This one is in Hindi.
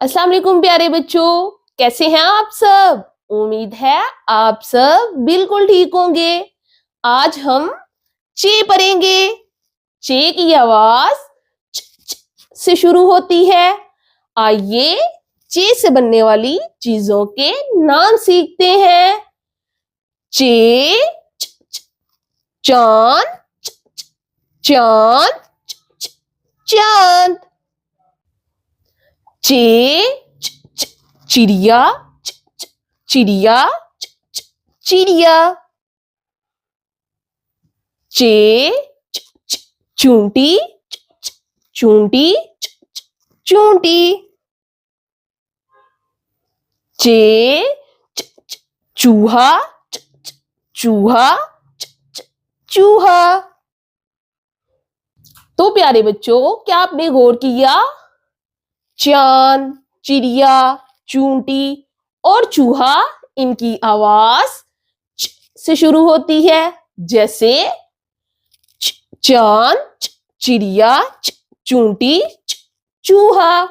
अस्सलाम वालेकुम प्यारे बच्चों, कैसे हैं आप सब? उम्मीद है आप सब बिल्कुल ठीक होंगे। आज हम चे पढ़ेंगे। चे की आवाज च, च से शुरू होती है। आइए चे से बनने वाली चीजों के नाम सीखते हैं। चे च, च, चांद च, च, चांद च, च, चांद। चे च, च, चिड़िया च, च, चिड़िया च, च, चिड़िया। चे च, च, चूंटी च, च, चूंटी च, च, चूंटी। चे च, च, चूहा च, च, चूहा च, च, चूहा। तो प्यारे बच्चों, क्या आपने गौर किया? चांद, चिड़िया, चूंटी और चूहा, इनकी आवाज च से शुरू होती है। जैसे चांद, चिड़िया, चूंटी, चूहा।